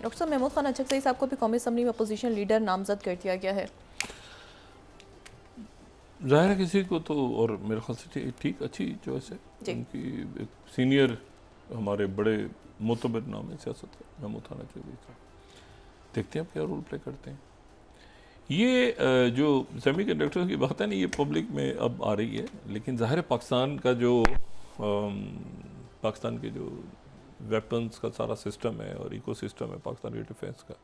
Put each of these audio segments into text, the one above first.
Doctor साहब, महमूद खान अचकज़ई साहब को भी कौमी असम्बली में अपोजिशन लीडर नामजद कर दिया गया है। ज़ाहिर है किसी को तो, और मेरे ख्याल से ठीक अच्छी चॉइस है उनकी। एक सीनियर हमारे बड़े मोतबर नाम है सियासत का, महमूद खान अचकज़ई साहब। देखते हैं अब क्या रोल प्ले करते हैं। ये जो सेमी कंडक्टर्स की बात है ना, ये पब्लिक में अब आ रही है, लेकिन ज़ाहिर है पाकिस्तान का जो पाकिस्तान के जो वेपन्स का सारा सिस्टम है और इको सिस्टम है पाकिस्तान के डिफेंस का,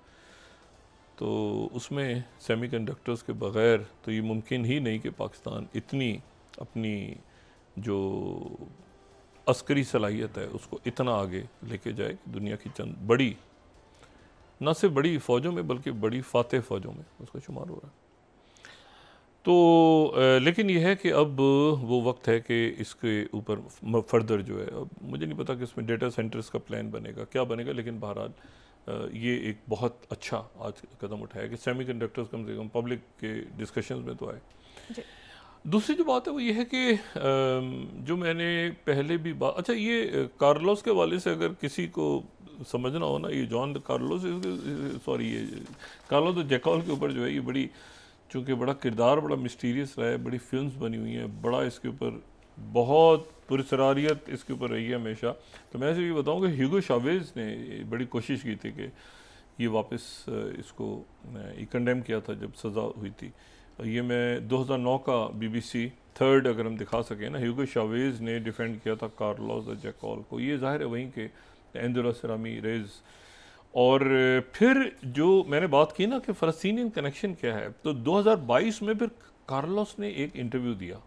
तो उसमें सेमी कंडक्टर्स के बग़ैर तो ये मुमकिन ही नहीं कि पाकिस्तान इतनी अपनी जो अस्करी सलाहियत है उसको इतना आगे लेके जाए कि दुनिया की चंद बड़ी, न सिर्फ बड़ी फ़ौजों में बल्कि बड़ी फ़ातह फ़ौजों में उसका शुमार हो रहा है। तो लेकिन यह है कि अब वो वक्त है कि इसके ऊपर फर्दर जो है, अब मुझे नहीं पता कि इसमें डेटा सेंटर्स का प्लान बनेगा क्या बनेगा, लेकिन बहरहाल ये एक बहुत अच्छा आज कदम उठाया कि सेमीकंडक्टर्स कम से कम पब्लिक के डिस्कशंस में तो आए। दूसरी जो बात है वो ये है कि जो मैंने पहले भी बात, अच्छा ये कार्लोस के वाले से अगर किसी को समझना हो ना, ये जॉन कार्लोस, सॉरी ये कार्लोस जैकॉल के ऊपर जो है ये बड़ी, चूँकि बड़ा किरदार बड़ा मिस्टीरियस रहा है, बड़ी फिल्म्स बनी हुई हैं, बड़ा इसके ऊपर बहुत पुरसरारियत इसके ऊपर रही है हमेशा। तो मैं सिर्फ ये बताऊँ कि ह्यूगो शावेज ने बड़ी कोशिश की थी कि ये वापस इसको कंडेम किया था जब सज़ा हुई थी। ये मैं 2009 का BBC थर्ड अगर हम दिखा सकें ना, ह्यूगो शावेज ने डिफेंड किया था कार्लोस जैकॉल को। ये ज़ाहिर है वहीं के एंदुलस रामीरेज। और फिर जो मैंने बात की ना कि फ़लस्तीनियन कनेक्शन क्या है, तो 2022 में फिर कार्लोस ने एक इंटरव्यू दिया,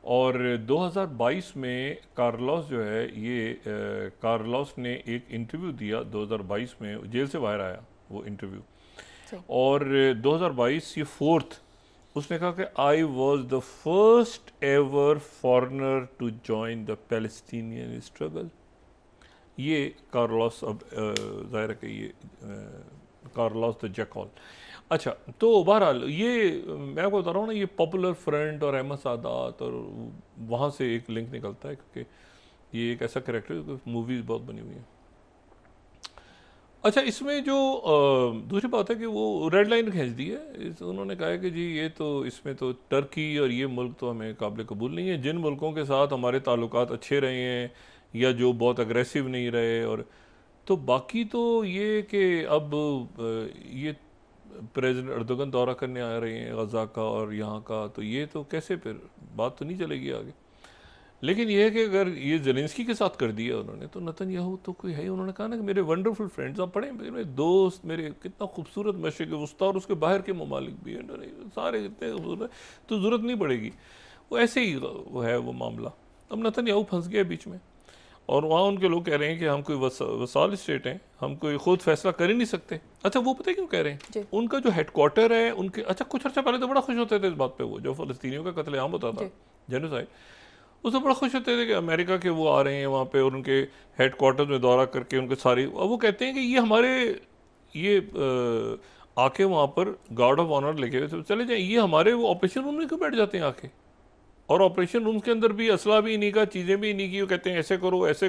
और 2022 में कार्लोस जो है ये कार्लोस ने एक इंटरव्यू दिया 2022 में, जेल से बाहर आया वो इंटरव्यू, और 2022 ये फोर्थ, उसने कहा कि I was the first ever foreigner to join the Palestinian struggle. ये कार्लोस, अब ज़ाहिर है कि ये कार्लोस द जैकॉल। अच्छा, तो बहरहाल ये मैं आपको बता रहा हूँ ना, ये पॉपुलर फ्रंट और अहमद सादात और वहाँ से एक लिंक निकलता है, क्योंकि ये एक ऐसा कैरेक्टर है, मूवीज़ बहुत बनी हुई हैं। अच्छा, इसमें जो दूसरी बात है कि वो रेड लाइन खींच दी है, उन्होंने कहा है कि जी ये तो इसमें तो टर्की और ये मुल्क तो हमें काबिल कबूल नहीं है, जिन मुल्कों के साथ हमारे ताल्लुकात अच्छे रहे हैं या जो बहुत अग्रेसिव नहीं रहे, और तो बाकी तो ये कि अब ये प्रेसिडेंट अर्दोगन दौरा करने आ रहे हैं गज़ा का और यहाँ का, तो ये तो कैसे फिर बात तो नहीं चलेगी आगे। लेकिन ये है कि अगर ये ज़ेलेंस्की के साथ कर दिया उन्होंने, तो नेतन्याहू तो कोई है ही, उन्होंने कहा ना कि मेरे वंडरफुल फ्रेंड्स, आप पढ़ें, मेरे दोस्त, मेरे कितना खूबसूरत मशरिक़ वस्ता और उसके बाहर के ममालिक भी हैं, सारे कितने खूबसूरत, तो ज़रूरत नहीं पड़ेगी। वो ऐसे ही वो है वो मामला। अब नेतन्याहू फंस गया बीच में, और वहाँ उनके लोग कह रहे हैं कि हम कोई वसाल स्टेट हैं, हम कोई खुद फैसला कर ही नहीं सकते। अच्छा, वो पता है क्यों कह रहे हैं? उनका जो हेडक्वार्टर है उनके, अच्छा कुछ अर्सा पहले तो बड़ा खुश होते थे इस बात पे, वो जो फ़लस्तीनियों का कत्लेआम होता था, जेनोसाइड, उससे बड़ा खुश होते थे कि अमेरिका के वो आ रहे हैं वहाँ पे और उनके हेडक्वार्टर में दौरा करके उनके सारी, अब वो कहते हैं कि ये हमारे ये आके वहाँ पर गार्ड ऑफ ऑनर लेके चले जाए, ये हमारे वो ऑपरेशन रूम में क्यों बैठ जाते हैं आके, और ऑपरेशन रूम्स के अंदर भी असला भी इन्हीं का, चीज़ें भी इन्हीं की, वो कहते हैं ऐसे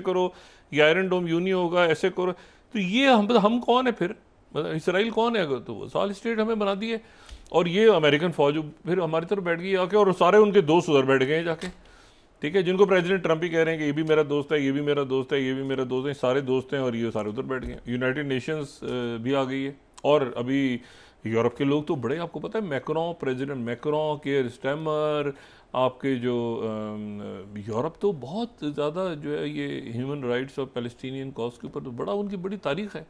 करो, ये आयरन डोम यूं नहीं होगा, ऐसे करो। तो ये हम कौन है फिर, मतलब इसराइल कौन है? अगर तो वो साल स्टेट हमें बना दी है, और ये अमेरिकन फौज फिर हमारी तरफ बैठ गई आके, और सारे उनके दोस्त उधर बैठ गए जाके, ठीक है, जिनको प्रेसिडेंट ट्रंप ही कह रहे हैं कि ये भी मेरा दोस्त है, ये भी मेरा दोस्त है, ये भी मेरा दोस्त है, सारे दोस्त हैं, और ये सारे उधर बैठ गए। यूनाइटेड नेशंस भी आ गई है, और अभी यूरोप के लोग तो बड़े, आपको पता है Macron, president Macron, care stammer, आपके जो यूरोप तो बहुत ज़्यादा जो है ये ह्यूमन राइट्स और पैलेस्टीनियन कॉज के ऊपर तो बड़ा उनकी बड़ी तारीख है।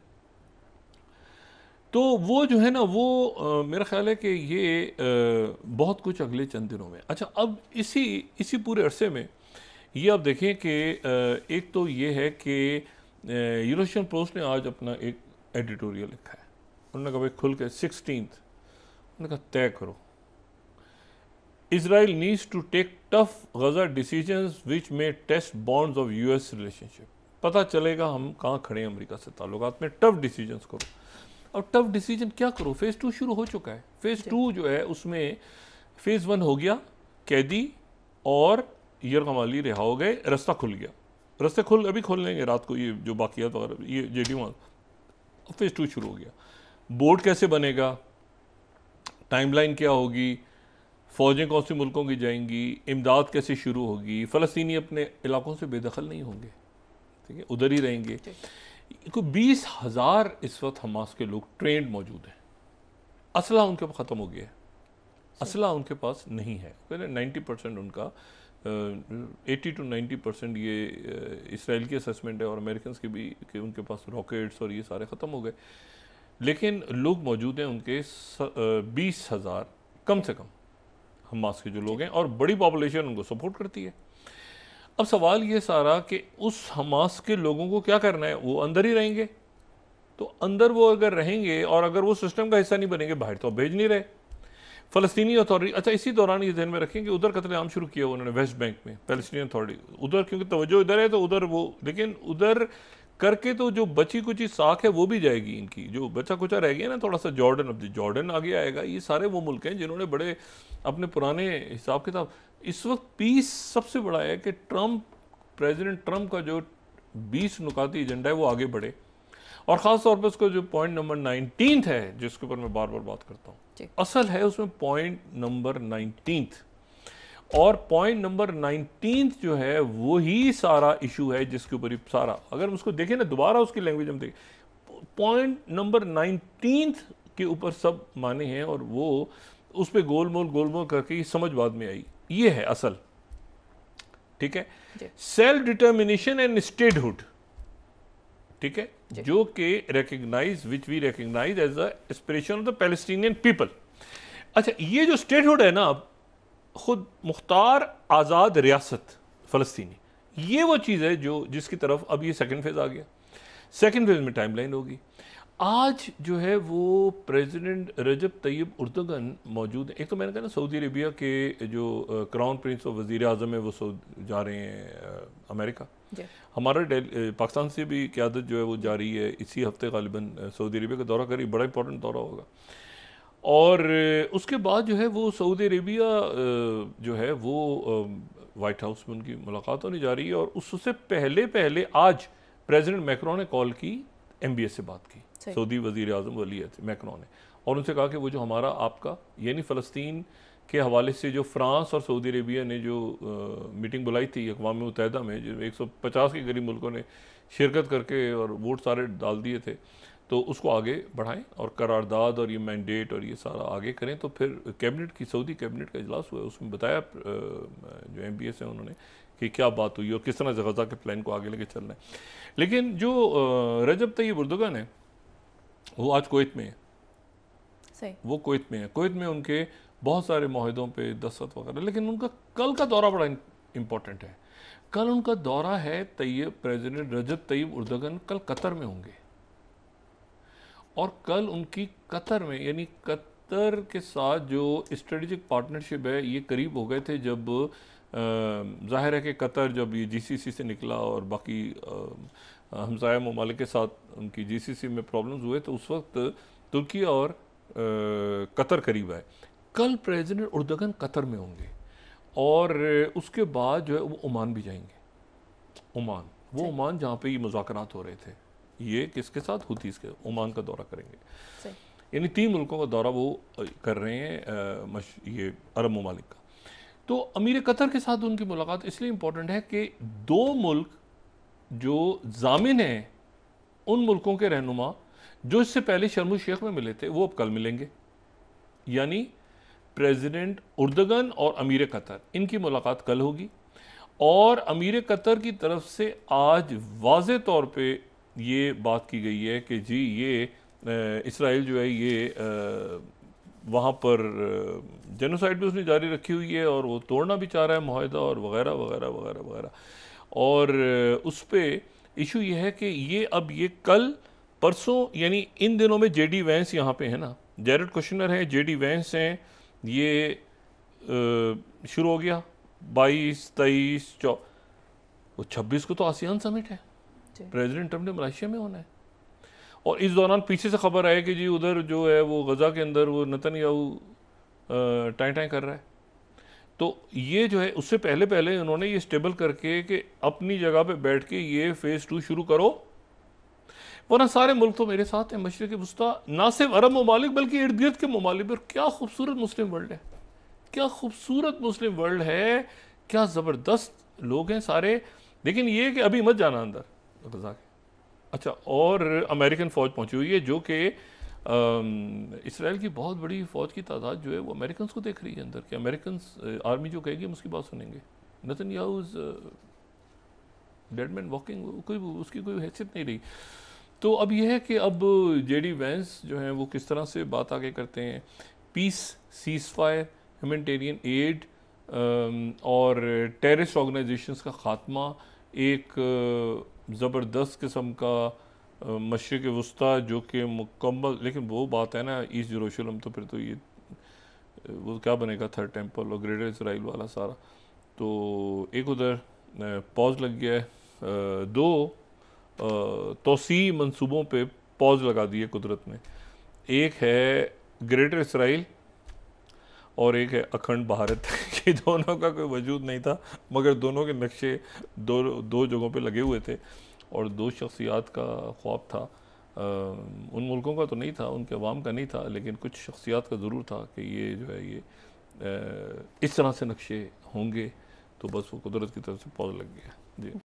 तो वो जो है ना वो मेरा ख्याल है कि ये बहुत कुछ अगले चंद दिनों में। अच्छा, अब इसी पूरे अरसे में ये आप देखें कि एक तो ये है कि यूरोशियन पोस्ट ने आज अपना एक एडिटोरियल लिखा है, उन्होंने कहा भाई खुल के 16th, उन्होंने कहा तय करो, Israel needs to take tough Gaza decisions which may test bonds of US relationship। पता चलेगा हम कहाँ खड़े हैं अमेरिका से ताल्लुकात में, टफ डिसीजंस करो। अब टफ डिसीजन क्या करो? फेज़ 2 शुरू हो चुका है, फेज़ 2 जो है उसमें फेज़ 1 हो गया, कैदी और यरगमाली रिहा हो गए, रास्ता खुल गया, रास्ते अभी खोल लेंगे रात को, ये जो बाकियात वगैरह ये जेडी फेज़ 2 शुरू हो गया। बोर्ड कैसे बनेगा, टाइमलाइन क्या होगी, फ़ौजें कौन से मुल्कों की जाएंगी, इमदाद कैसे शुरू होगी, फ़लस्तीनी अपने इलाकों से बेदखल नहीं होंगे, ठीक है, उधर ही रहेंगे। कोई 20,000 इस वक्त हमास के लोग ट्रेंड मौजूद हैं। असला उनके पास ख़त्म हो गया है, असला उनके पास नहीं है। पहले 90% उनका 80 to 90% ये इसराइल की असेसमेंट है और अमेरिकन की भी कि उनके पास रॉकेट्स और ये सारे ख़त्म हो गए, लेकिन लोग मौजूद हैं उनके 20,000 कम से कम हमास के जो लोग हैं, और बड़ी पॉपुलेशन उनको सपोर्ट करती है। अब सवाल ये सारा कि उस हमास के लोगों को क्या करना है, वो अंदर ही रहेंगे, तो अंदर वो अगर रहेंगे और अगर वो सिस्टम का हिस्सा नहीं बनेंगे, बाहर तो भेज नहीं रहे फ़लस्तीनी अथॉरिटी। अच्छा, इसी दौरान ये ध्यान में रखें कि उधर कत्लेआम शुरू किया उन्होंने वेस्ट बैंक में, पैलेस्टीनियन अथॉरिटी उधर, क्योंकि तवज्जो इधर है तो उधर वो, लेकिन उधर करके तो जो बची कुची साख है वो भी जाएगी इनकी, जो बचा कुचा रह गया ना थोड़ा सा जॉर्डन, अब जॉर्डन आगे आएगा। ये सारे वो मुल्क हैं जिन्होंने बड़े अपने पुराने हिसाब किताब, इस वक्त पीस सबसे बड़ा है कि प्रेसिडेंट ट्रंप का जो 20 नुकाती एजेंडा है वो आगे बढ़े, और ख़ास तौर पर उसका जो पॉइंट नंबर 19 है जिसके ऊपर मैं बार बार बात करता हूँ, असल है उसमें पॉइंट नंबर 19, और पॉइंट नंबर 19 जो है वही सारा इशू है जिसके ऊपर सारा, अगर हम उसको देखें ना दोबारा उसकी लैंग्वेज हम देखें, पॉइंट नंबर 19 के ऊपर सब माने हैं, और वो उस पर गोलमोल करके ये समझ बाद में आई। ये है असल, ठीक है, सेल्फ डिटर्मिनेशन एंड स्टेटहुड, ठीक है, जो कि recognise which we recognise as the aspiration of the Palestinian people. अच्छा, ये जो स्टेटहुड है ना, खुद मुख्तार आज़ाद रियासत फ़लस्तीनी, ये वो चीज़ है जो जिसकी तरफ अब ये सेकंड फेज़ आ गया। सेकंड फेज़ में टाइमलाइन होगी। आज जो है वो प्रेसिडेंट रजब तैयब उर्दुगन मौजूद है। एक तो मैंने कहा ना सऊदी अरेबिया के जो क्राउन प्रिंस और वज़ीर आज़म है वो जा रहे हैं अमेरिका। हमारा पाकिस्तान से भी क़यादत जो है वो जा रही है, इसी हफ्ते ग़ालिबन सऊदी अरेबिया का दौरा करी, बड़ा इंपॉर्टेंट दौरा होगा। और उसके बाद जो है वो सऊदी अरेबिया जो है वो वाइट हाउस में उनकी मुलाकात होने जा रही है, और उससे पहले आज प्रेसिडेंट मैक्रोन ने कॉल की, MBS से बात की, सऊदी वज़ीर आज़म वली मैक्रोन ने, और उनसे कहा कि वो जो हमारा आपका यानी फ़लस्तीन के हवाले से जो फ्रांस और सऊदी अरेबिया ने जो मीटिंग बुलाई थी अक़वाम मुत्तहिदा में, जो 150 के करीब मुल्कों ने शिरकत करके और वोट सारे डाल दिए थे, तो उसको आगे बढ़ाएं और करारदाद और ये मैंडेट और ये सारा आगे करें। तो फिर कैबिनेट की सऊदी कैबिनेट का इजलास हुआ, उसमें बताया जो MBS है उन्होंने कि क्या बात हुई और किस तरह से गज़ा के प्लान को आगे लेके चलना है। लेकिन जो रजब तैयब उर्दुगन है वो आज कुवैत में है, सही, वो कुवैत में है, कुवैत में उनके बहुत सारे माहिदों पे दस्तखत वगैरह, लेकिन उनका कल का दौरा बड़ा इम्पोर्टेंट है। कल उनका दौरा है प्रेसिडेंट रजब तैयब उर्दुगन कल कतर में होंगे, और कल उनकी कतर में यानी कतर के साथ जो स्ट्रेटेजिक पार्टनरशिप है ये करीब हो गए थे जब जाहिर है कि कतर जब ये GCC से निकला और बाकी हमसाया ममालिक के साथ उनकी GCC में प्रॉब्लम्स हुए, तो उस वक्त तुर्की और कतर करीब आए। कल प्रेसिडेंट उर्दुगन कतर में होंगे, और उसके बाद जो है वो ओमान भी जाएंगे। ओमान जहाँ पे ये मुज़ाकरात हो रहे थे, ये किसके साथ, हुतीस के, ओमान का दौरा करेंगे। यानी 3 मुल्कों का दौरा वो कर रहे हैं ये अरब ममालिक का। तो अमीर कतर के साथ उनकी मुलाकात इसलिए इम्पोर्टेंट है कि 2 मुल्क जो जामिन हैं उन मुल्कों के रहनुमा जो इससे पहले शर्म शेख में मिले थे वो अब कल मिलेंगे, यानी प्रेसिडेंट उर्दुगन और अमीर कतर, इनकी मुलाकात कल होगी। और अमीर कतर की तरफ से आज वाज़े तौर पे ये बात की गई है कि जी ये इसराइल जो है ये वहाँ पर जेनोसाइड भी उसने जारी रखी हुई है और वो तोड़ना भी चाह रहा है माहिदा और वगैरह वगैरह वगैरह वगैरह। और उस पर इशू ये है कि ये अब ये कल परसों यानी इन दिनों में JD वैंस यहाँ पे है ना, जैरेड कुशनर है, JD वैंस हैं, ये शुरू हो गया 22, 23, 26 को तो आसियान समिट है, प्रेसिडेंट ट्रंप ने मलेशिया में होना है। और इस दौरान पीछे से खबर आई कि जी उधर जो है वो गज़ा के अंदर वो नेतन्याहू टाई कर रहा है। तो ये जो है उससे पहले उन्होंने ये स्टेबल करके कि अपनी जगह पे बैठ के ये फेज़ 2 शुरू करो। वरना सारे मुल्क तो मेरे साथ हैं, मशरिक़ वस्ता, ना सिर्फ अरब ममालिक बल्कि इर्द गिर्द के ममालिक। और क्या खूबसूरत मुस्लिम वर्ल्ड है, क्या खूबसूरत मुस्लिम वर्ल्ड है, क्या ज़बरदस्त लोग हैं सारे। लेकिन ये कि अभी मत जाना अंदर गजा के। अच्छा, और अमेरिकन फ़ौज पहुंची हुई है, जो कि इसराइल की बहुत बड़ी फ़ौज की तादाद जो है वो अमेरिकन को देख रही है अंदर, कि अमेरिकन आर्मी जो कहेगी हम उसकी बात सुनेंगे। Netanyahu is dead man walking, कोई उसकी कोई हैसियत नहीं रही। तो अब यह है कि अब जेडी वैंस जो हैं वो किस तरह से बात आगे करते हैं, peace, cease fire, humanitarian aid और टेररिस्ट ऑर्गेनाइजेशंस का ख़ात्मा, एक ज़बरदस्त किस्म का मशरिक़ वस्ता जो कि मुकम्मल। लेकिन वो बात है ना, ईस्ट यरूशलेम, तो फिर तो ये वो क्या बनेगा, थर्ड टेंपल और ग्रेटर इसराइल वाला सारा। तो एक उधर पॉज लग गया है, दो तोसी मंसूबों पे पॉज लगा दी है कुदरत ने। एक है ग्रेटर इसराइल और एक है अखंड भारत। ये दोनों का कोई वजूद नहीं था, मगर दोनों के नक्शे दो दो जगहों पे लगे हुए थे और दो शख्सियात का ख्वाब था। उन मुल्कों का तो नहीं था, उनके अवाम का नहीं था, लेकिन कुछ शख्सियात का ज़रूर था कि ये जो है ये इस तरह से नक्शे होंगे। तो बस वो कुदरत की तरफ से पॉज लग गया जी।